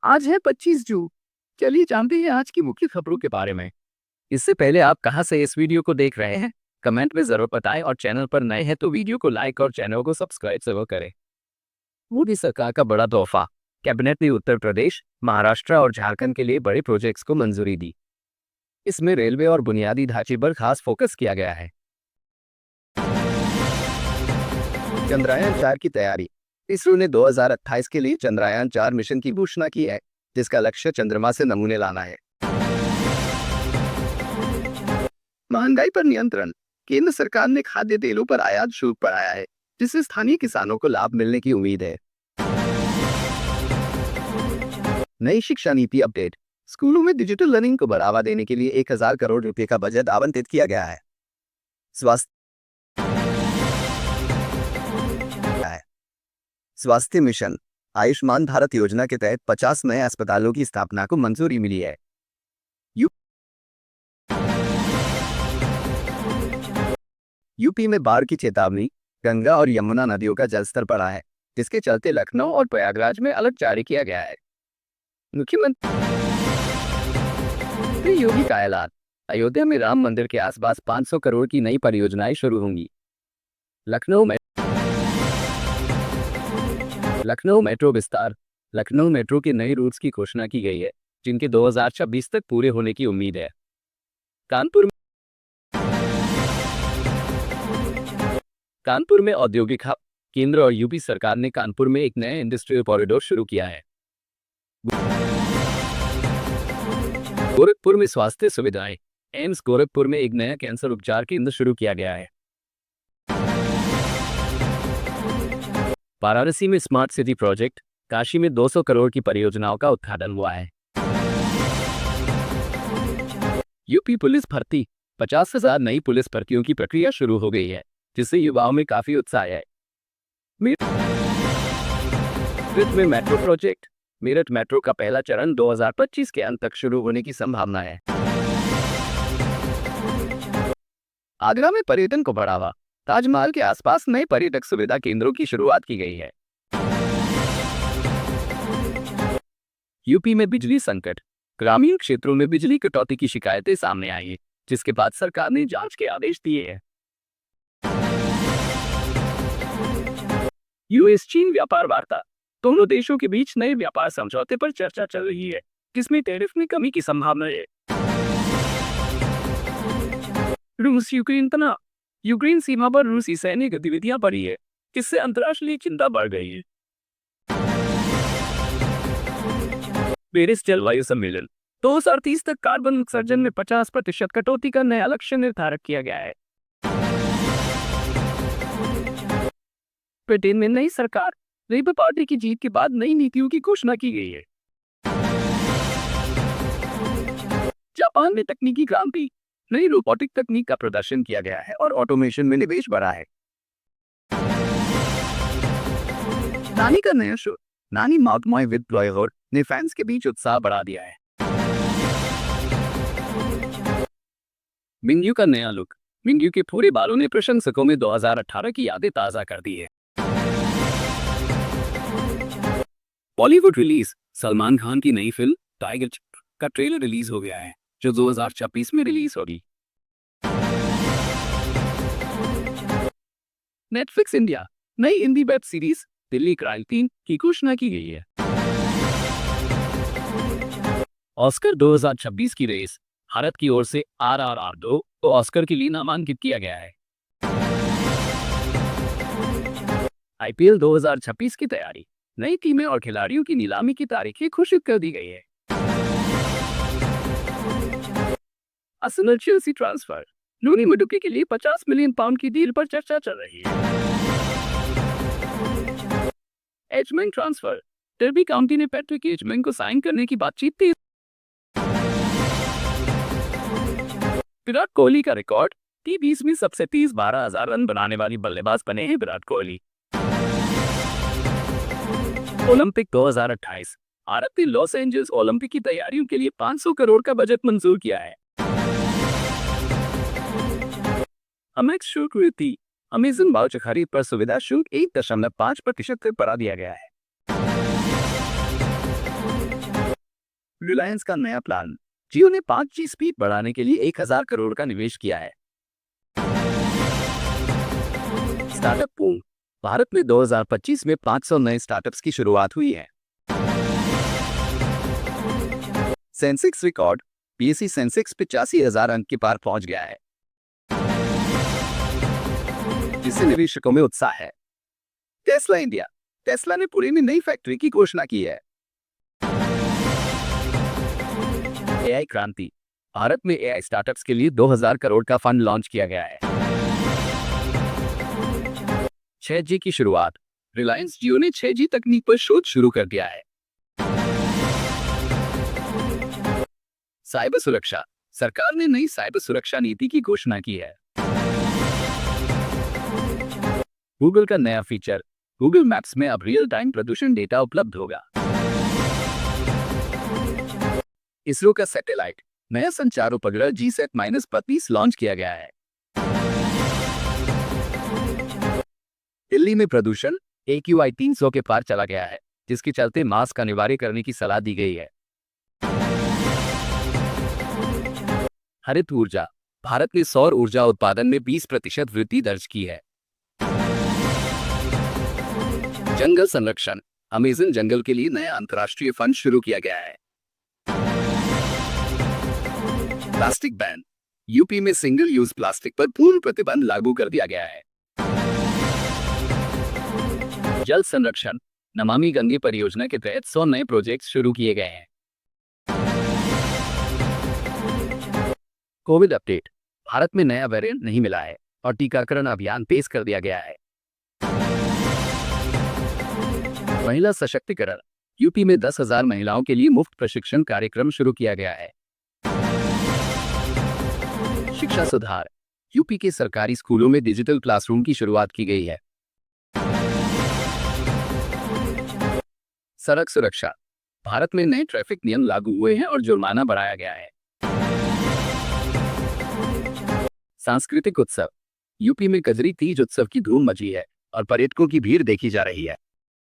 आज है 25 जून। चलिए जानते हैं आज की मुख्य खबरों के बारे में। इससे पहले आप कहां से इस वीडियो को देख रहे हैं, कमेंट में जरूर बताएं और चैनल पर नए हैं तो वीडियो को लाइक और चैनल को सब्सक्राइब जरूर करें। मोदी सरकार का बड़ा तोहफा। कैबिनेट ने उत्तर प्रदेश, महाराष्ट्र और झारखंड के लिए बड़े प्रोजेक्ट्स को मंजूरी दी। इसमें रेलवे और बुनियादी ढांचे पर खास फोकस किया गया है। चंद्रयान 4 की तैयारी। इसरो ने 2028 के लिए चंद्रयान 4 मिशन की घोषणा की है, जिसका लक्ष्य चंद्रमा से नमूने लाना है। महंगाई पर नियंत्रण। केंद्र सरकार ने खाद्य तेलों पर आयात शुल्क बढ़ाया है, जिससे स्थानीय किसानों को लाभ मिलने की उम्मीद है। नई शिक्षा नीति अपडेट। स्कूलों में डिजिटल लर्निंग को बढ़ावा देने के लिए 1000 करोड़ रुपए का बजट आवंटित किया गया है। स्वास्थ्य मिशन। आयुष्मान भारत योजना के तहत 50 नए अस्पतालों की स्थापना को मंजूरी मिली है। यूपी में बाढ़ की चेतावनी। गंगा और यमुना नदियों का जलस्तर बढ़ा है, जिसके चलते लखनऊ और प्रयागराज में अलर्ट जारी किया गया है। मुख्यमंत्री योगी का ऐलान। अयोध्या में राम मंदिर के आसपास 500 करोड़ की नई परियोजनाएं शुरू होंगी। लखनऊ मेट्रो विस्तार। लखनऊ मेट्रो के नए रूट्स की घोषणा की गई है, जिनके 2026 तक पूरे होने की उम्मीद है। कानपुर में औद्योगिक हब। केंद्र और यूपी सरकार ने कानपुर में एक नया इंडस्ट्रियल कॉरिडोर शुरू किया है। गोरखपुर में स्वास्थ्य सुविधाएं। एम्स गोरखपुर में एक नया कैंसर उपचार केंद्र शुरू किया गया है। वाराणसी में स्मार्ट सिटी प्रोजेक्ट। काशी में 200 करोड़ की परियोजनाओं का उद्घाटन हुआ है। यूपी पुलिस भर्ती। 50,000 नई पुलिस भर्तियों की प्रक्रिया शुरू हो गई है, जिससे युवाओं में काफी उत्साह है। मेरठ में मेट्रो प्रोजेक्ट। मेरठ मेट्रो का पहला चरण 2025 के अंत तक शुरू होने की संभावना है। आगरा में पर्यटन को बढ़ावा। ताजमहल के आसपास नए पर्यटक सुविधा केंद्रों की शुरुआत की गई है। यूपी में बिजली संकट। ग्रामीण क्षेत्रों में बिजली कटौती की शिकायतें सामने आई हैं, जिसके बाद सरकार ने जांच के आदेश दिए हैं। यूएस चीन व्यापार वार्ता। दोनों देशों के बीच नए व्यापार समझौते पर चर्चा चल रही है, जिसमें टैरिफ में कमी की संभावना है। रूस यूक्रेन तनाव। यूक्रेन सीमा पर रूसी सैन्य गतिविधियां बढ़ी है, जिससे अंतर्राष्ट्रीय चिंता बढ़ गई है। पेरिस जलवायु सम्मेलन। 2030 तक कार्बन उत्सर्जन में 50% कटौती का नया लक्ष्य निर्धारित किया गया है। ब्रिटेन में नई सरकार। लेबर पार्टी की जीत के बाद नई नीतियों की घोषणा की गई है। जापान में तकनीकी क्रांति। नई रोबोटिक तकनीक का प्रदर्शन किया गया है और ऑटोमेशन में निवेश बढ़ा है। नानी का नया शो। नानी माउथ मॉय विद बॉयहुड ने फैंस के बीच उत्साह बढ़ा दिया है। मिंग्यू का नया लुक। मिंग्यू के पूरे बालों ने प्रशंसकों में 2018 की यादें ताजा कर दी है। बॉलीवुड रिलीज। सलमान खान की नई फिल्म टाइगर का ट्रेलर रिलीज हो गया है, जो 2026 में रिलीज होगी। Netflix India. नई Hindi web series Delhi Crime 3 की घोषणा की गई है। ऑस्कर 2026 की रेस। भारत की ओर से RRR 2 को ऑस्कर के लिए नामांकित किया गया है। IPL 2026 की तैयारी। नई टीमें और खिलाड़ियों की नीलामी की तारीखें घोषित कर दी गई है। Arsenal Chelsea transfer. Noni Madueke के लिए 50 मिलियन पाउंड की डील पर चर्चा चल रही है। एजमैन ट्रांसफर। डर्बी काउंटी ने पैट्रिक एजमैन को साइन करने की बातचीत तेज। विराट कोहली का रिकॉर्ड। T20 में सबसे तेज 12,000 रन बनाने वाली बल्लेबाज बने हैं विराट कोहली। ओलंपिक 2028। भारत ने लॉस एंजल्स ओलंपिक की तैयारियों के लिए 500 करोड़ का बजट मंजूर किया है। अमेक्स शुल्क वृद्धि। अमेजन वाउचर खरीद पर सुविधा शुल्क 1.5% तक बढ़ा दिया गया है। रिलायंस का नया प्लान। जियो ने 5G स्पीड बढ़ाने के लिए 1000 करोड़ का निवेश किया है। Startup boom. भारत में 2025 में 500 नए स्टार्टअप्स की शुरुआत हुई है। Sensex record. बीएसई सेंसेक्स 85,000 अंक के पार पहुंच गया है, जिससे निवेशकों में उत्साह है। Tesla India. टेस्ला ने पुणे में नई फैक्ट्री की घोषणा की है। एआई क्रांति। भारत में एआई स्टार्टअप्स के लिए 2000 करोड़ का फंड लॉन्च किया गया है। 6G की शुरुआत। रिलायंस जियो ने 6G तकनीक पर शोध शुरू कर दिया है। साइबर सुरक्षा। सरकार ने नई साइबर सुरक्षा नीति की घोषणा की है। गूगल का नया फीचर। गूगल मैप्स में अब रियल टाइम प्रदूषण डेटा उपलब्ध होगा। इसरो का सैटेलाइट। नया संचार उपग्रह GSAT-32 लॉन्च किया गया है। दिल्ली में प्रदूषण AQI 300 के पार चला गया है, जिसके चलते मास्क अनिवार्य करने की सलाह दी गई है। हरित ऊर्जा। भारत ने सौर ऊर्जा उत्पादन में 20% वृद्धि दर्ज की है। जंगल संरक्षण। अमेज़न जंगल के लिए नया अंतर्राष्ट्रीय फंड शुरू किया गया है। Plastic ban. यूपी में सिंगल यूज प्लास्टिक पर पूर्ण प्रतिबंध लागू कर दिया गया है। जल संरक्षण। नमामि गंगे परियोजना के तहत 100 नए प्रोजेक्ट शुरू किए गए हैं। Covid update. भारत में नया वेरिएंट नहीं मिला है और टीकाकरण अभियान तेज कर दिया गया है। महिला सशक्तिकरण। यूपी में 10,000 महिलाओं के लिए मुफ्त प्रशिक्षण कार्यक्रम शुरू किया गया है। शिक्षा सुधार। यूपी के सरकारी स्कूलों में डिजिटल क्लासरूम की शुरुआत की गई है। सड़क सुरक्षा। भारत में नए ट्रैफिक नियम लागू हुए हैं और जुर्माना बढ़ाया गया है। सांस्कृतिक उत्सव। यूपी में कजरी तीज उत्सव की धूम मची है और पर्यटकों की भीड़ देखी जा रही है।